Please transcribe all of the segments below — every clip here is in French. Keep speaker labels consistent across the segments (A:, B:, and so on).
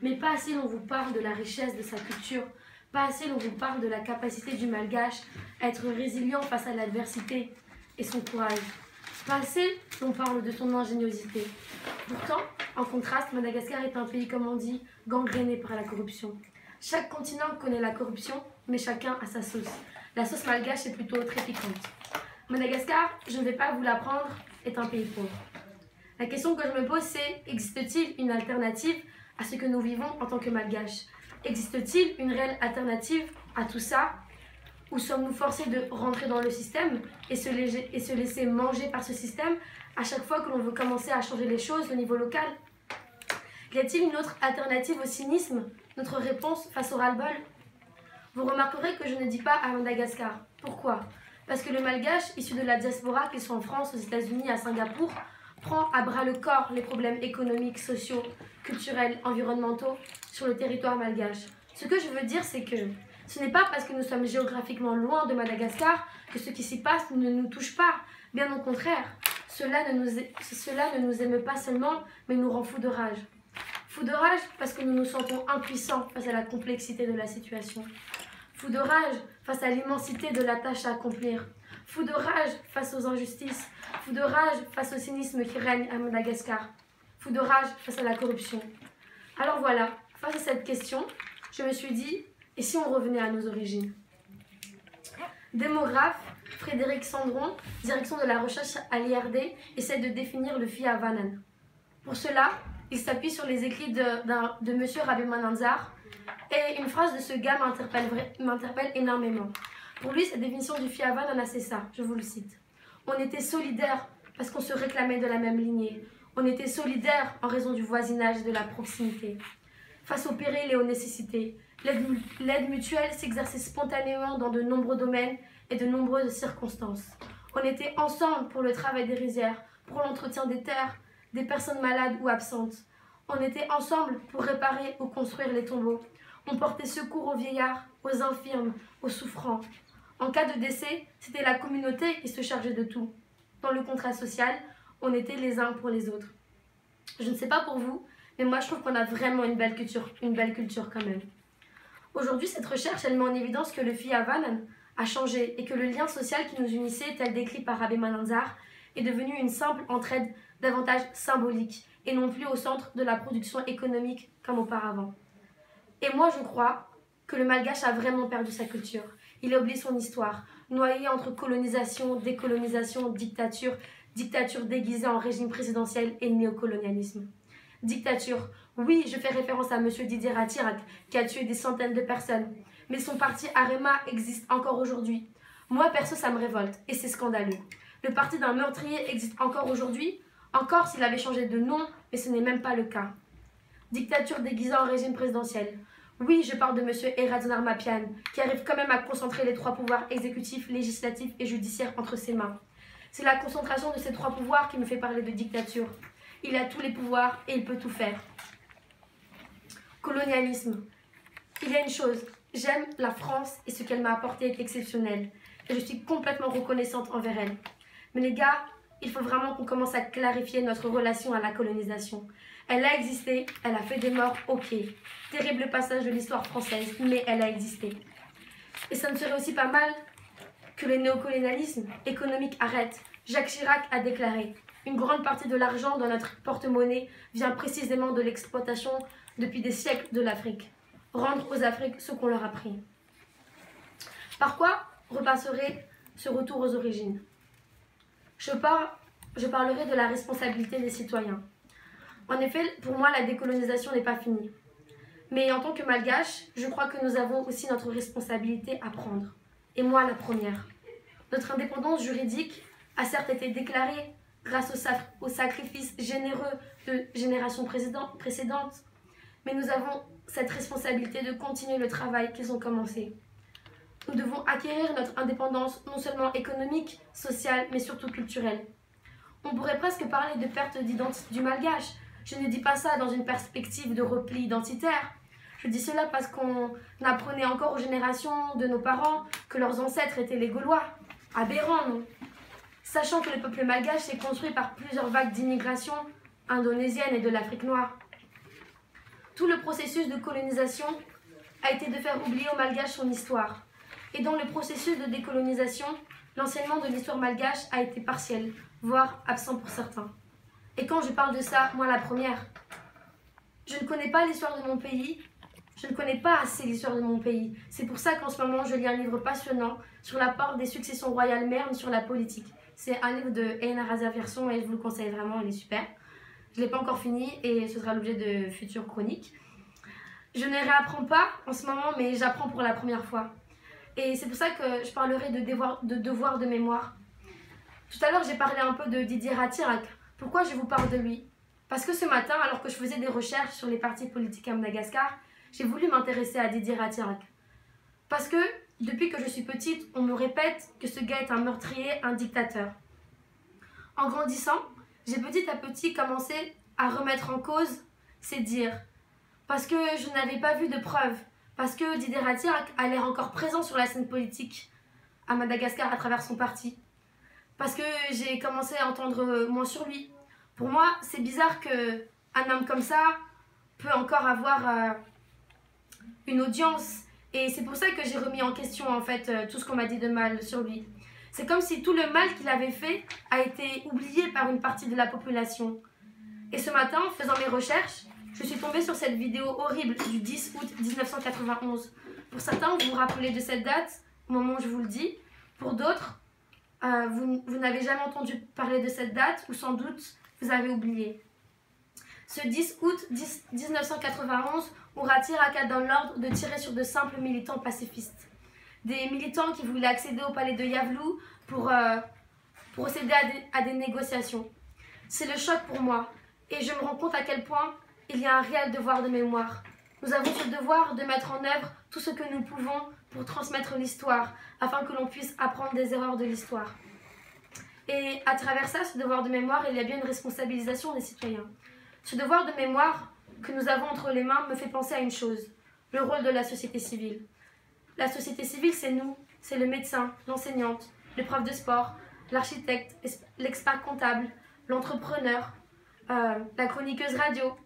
A: Mais pas assez l'on vous parle de la richesse de sa culture, pas assez l'on vous parle de la capacité du malgache à être résilient face à l'adversité et son courage. Pas assez l'on parle de son ingéniosité. Pourtant, en contraste, Madagascar est un pays, comme on dit, gangréné par la corruption. Chaque continent connaît la corruption, mais chacun a sa sauce. La sauce malgache est plutôt très piquante. Madagascar, je ne vais pas vous l'apprendre, est un pays pauvre. La question que je me pose, c'est: existe-t-il une alternative à ce que nous vivons en tant que malgaches? Existe-t-il une réelle alternative à tout ça? Ou sommes-nous forcés de rentrer dans le système et se laisser manger par ce système à chaque fois que l'on veut commencer à changer les choses au niveau local? Y a-t-il une autre alternative au cynisme? Notre réponse face au ras-le-bol? Vous remarquerez que je ne dis pas à Madagascar. Pourquoi? Parce que le malgache, issu de la diaspora, qu'il soit en France, aux États-Unis, à Singapour, prend à bras le corps les problèmes économiques, sociaux, culturels, environnementaux sur le territoire malgache. Ce que je veux dire, c'est que ce n'est pas parce que nous sommes géographiquement loin de Madagascar que ce qui s'y passe ne nous touche pas. Bien au contraire, cela ne nous émeut pas seulement, mais nous rend fous de rage. Fous de rage parce que nous nous sentons impuissants face à la complexité de la situation. Fous de rage face à l'immensité de la tâche à accomplir. Fous de rage face aux injustices. Fous de rage face au cynisme qui règne à Madagascar. Fous de rage face à la corruption. Alors voilà, face à cette question, je me suis dit: et si on revenait à nos origines? Démographe, Frédéric Sandron, direction de la recherche à l'IRD, essaie de définir le Fiavanen. Pour cela, il s'appuie sur les écrits de M. Rabemananzar, et une phrase de ce gars m'interpelle énormément. Pour lui, cette définition du Fiavanen, c'est ça, je vous le cite. On était solidaires parce qu'on se réclamait de la même lignée. On était solidaires en raison du voisinage et de la proximité. Face aux périls et aux nécessités, l'aide mutuelle s'exerçait spontanément dans de nombreux domaines et de nombreuses circonstances. On était ensemble pour le travail des rizières, pour l'entretien des terres, des personnes malades ou absentes. On était ensemble pour réparer ou construire les tombeaux. On portait secours aux vieillards, aux infirmes, aux souffrants. En cas de décès, c'était la communauté qui se chargeait de tout. Dans le contrat social, on était les uns pour les autres. Je ne sais pas pour vous, mais moi je trouve qu'on a vraiment une belle culture quand même. Aujourd'hui, cette recherche, elle met en évidence que le Fiavanen a changé et que le lien social qui nous unissait, tel décrit par Rabemananzar, est devenu une simple entraide davantage symbolique et non plus au centre de la production économique comme auparavant. Et moi, je crois que le malgache a vraiment perdu sa culture. Il a oublié son histoire, noyé entre colonisation, décolonisation, dictature, dictature déguisée en régime présidentiel et néocolonialisme. Dictature, oui, je fais référence à M. Didier Rattirac, qui a tué des centaines de personnes. Mais son parti Arema existe encore aujourd'hui. Moi, perso, ça me révolte, et c'est scandaleux. Le parti d'un meurtrier existe encore aujourd'hui, encore s'il avait changé de nom, mais ce n'est même pas le cas. Dictature déguisée en régime présidentiel. Oui, je parle de M. Eradzonar Mapian, qui arrive quand même à concentrer les trois pouvoirs exécutifs, législatifs et judiciaires entre ses mains. C'est la concentration de ces trois pouvoirs qui me fait parler de dictature. Il a tous les pouvoirs et il peut tout faire. Colonialisme. Il y a une chose, j'aime la France et ce qu'elle m'a apporté est exceptionnel. Et je suis complètement reconnaissante envers elle. Mais les gars, il faut vraiment qu'on commence à clarifier notre relation à la colonisation. Elle a existé, elle a fait des morts, ok. Terrible passage de l'histoire française, mais elle a existé. Et ça ne serait aussi pas mal que le néocolonialisme économique arrête. Jacques Chirac a déclaré: une grande partie de l'argent dans notre porte-monnaie vient précisément de l'exploitation depuis des siècles de l'Afrique. Rendre aux Afriques ce qu'on leur a pris. Par quoi repasserait ce retour aux origines? Je parlerai de la responsabilité des citoyens. En effet, pour moi, la décolonisation n'est pas finie. Mais en tant que malgache, je crois que nous avons aussi notre responsabilité à prendre. Et moi, la première. Notre indépendance juridique a certes été déclarée grâce au sacrifice généreux de générations précédentes, mais nous avons cette responsabilité de continuer le travail qu'ils ont commencé. Nous devons acquérir notre indépendance non seulement économique, sociale, mais surtout culturelle. On pourrait presque parler de perte d'identité du malgache. Je ne dis pas ça dans une perspective de repli identitaire. Je dis cela parce qu'on apprenait encore aux générations de nos parents que leurs ancêtres étaient les Gaulois. Aberrant, non? Sachant que le peuple malgache s'est construit par plusieurs vagues d'immigration indonésienne et de l'Afrique noire. Tout le processus de colonisation a été de faire oublier aux Malgaches son histoire. Et dans le processus de décolonisation, l'enseignement de l'histoire malgache a été partiel, voire absent pour certains. Et quand je parle de ça, moi la première, je ne connais pas l'histoire de mon pays, je ne connais pas assez l'histoire de mon pays. C'est pour ça qu'en ce moment, je lis un livre passionnant sur l'apport des successions royales mernes sur la politique. C'est un livre de Einar Azaverson et je vous le conseille vraiment, il est super. Je ne l'ai pas encore fini et ce sera l'objet de futures chroniques. Je ne réapprends pas en ce moment, mais j'apprends pour la première fois. Et c'est pour ça que je parlerai de devoir de mémoire. Tout à l'heure, j'ai parlé un peu de Didier Ratsiraka. Pourquoi je vous parle de lui? Parce que ce matin, alors que je faisais des recherches sur les partis politiques à Madagascar, j'ai voulu m'intéresser à Didier Ratsiraka. Parce que, depuis que je suis petite, on me répète que ce gars est un meurtrier, un dictateur. En grandissant, j'ai petit à petit commencé à remettre en cause ces dires. Parce que je n'avais pas vu de preuves. Parce que Didier Ratsiraka a l'air encore présent sur la scène politique à Madagascar à travers son parti. Parce que j'ai commencé à entendre moins sur lui. Pour moi, c'est bizarre qu'un homme comme ça peut encore avoir une audience. Et c'est pour ça que j'ai remis en question en fait tout ce qu'on m'a dit de mal sur lui. C'est comme si tout le mal qu'il avait fait a été oublié par une partie de la population. Et ce matin, en faisant mes recherches, je suis tombée sur cette vidéo horrible du 10 août 1991. Pour certains, vous vous rappelez de cette date au moment où je vous le dis. Pour d'autres, vous n'avez jamais entendu parler de cette date ou sans doute vous avez oublié. Ce 10 août 1991, où Ratsiraka donne l'ordre de tirer sur de simples militants pacifistes. Des militants qui voulaient accéder au palais de Yavlou pour procéder à des négociations. C'est le choc pour moi et je me rends compte à quel point il y a un réel devoir de mémoire. Nous avons ce devoir de mettre en œuvre tout ce que nous pouvons pour transmettre l'histoire, afin que l'on puisse apprendre des erreurs de l'histoire. Et à travers ça, ce devoir de mémoire, il y a bien une responsabilisation des citoyens. Ce devoir de mémoire que nous avons entre les mains me fait penser à une chose, le rôle de la société civile. La société civile, c'est nous, c'est le médecin, l'enseignante, le prof de sport, l'architecte, l'expert comptable, l'entrepreneur, la chroniqueuse radio.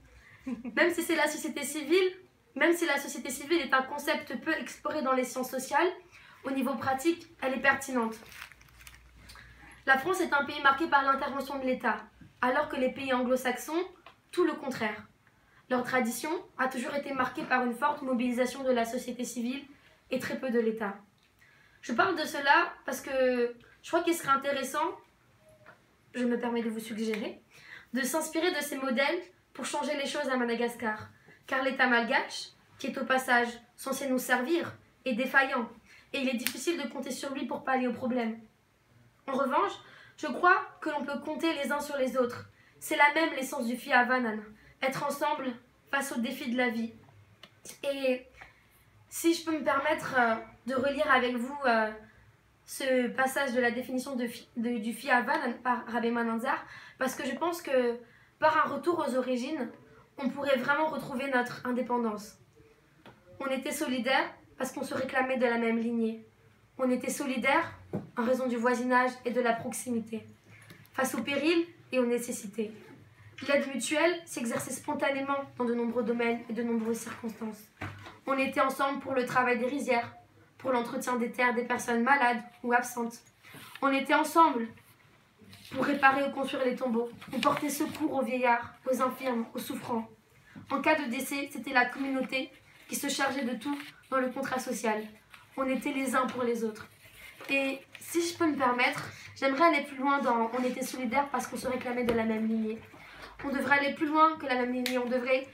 A: Même si c'est la société civile, même si la société civile est un concept peu exploré dans les sciences sociales, au niveau pratique, elle est pertinente. La France est un pays marqué par l'intervention de l'État, alors que les pays anglo-saxons, tout le contraire. Leur tradition a toujours été marquée par une forte mobilisation de la société civile et très peu de l'État. Je parle de cela parce que je crois qu'il serait intéressant, je me permets de vous suggérer, de s'inspirer de ces modèles pour changer les choses à Madagascar, car l'État malgache, qui est au passage censé nous servir, est défaillant, et il est difficile de compter sur lui pour pallier aux problèmes. En revanche, je crois que l'on peut compter les uns sur les autres. C'est là même l'essence du Fiavanan, être ensemble face aux défis de la vie. Et si je peux me permettre de relire avec vous ce passage de la définition du Fiavanan par Rabé Mananzar, parce que je pense que par un retour aux origines, on pourrait vraiment retrouver notre indépendance. On était solidaires parce qu'on se réclamait de la même lignée. On était solidaires en raison du voisinage et de la proximité, face aux périls et aux nécessités. L'aide mutuelle s'exerçait spontanément dans de nombreux domaines et de nombreuses circonstances. On était ensemble pour le travail des rizières, pour l'entretien des terres des personnes malades ou absentes. On était ensemble pour réparer ou construire les tombeaux. On portait secours aux vieillards, aux infirmes, aux souffrants. En cas de décès, c'était la communauté qui se chargeait de tout dans le contrat social. On était les uns pour les autres. Et si je peux me permettre, j'aimerais aller plus loin dans « on était solidaires parce qu'on se réclamait de la même lignée ». On devrait aller plus loin que la même lignée. On devrait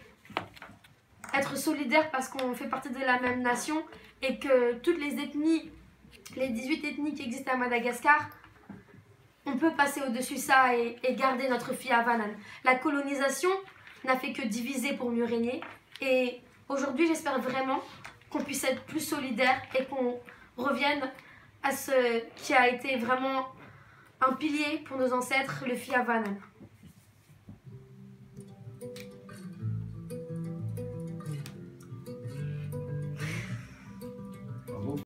A: être solidaires parce qu'on fait partie de la même nation et que toutes les ethnies, les 18 ethnies qui existent à Madagascar, on peut passer au-dessus ça et garder notre Fiavanan. La colonisation n'a fait que diviser pour mieux régner. Et aujourd'hui, j'espère vraiment qu'on puisse être plus solidaires et qu'on revienne à ce qui a été vraiment un pilier pour nos ancêtres, le Fiavanan.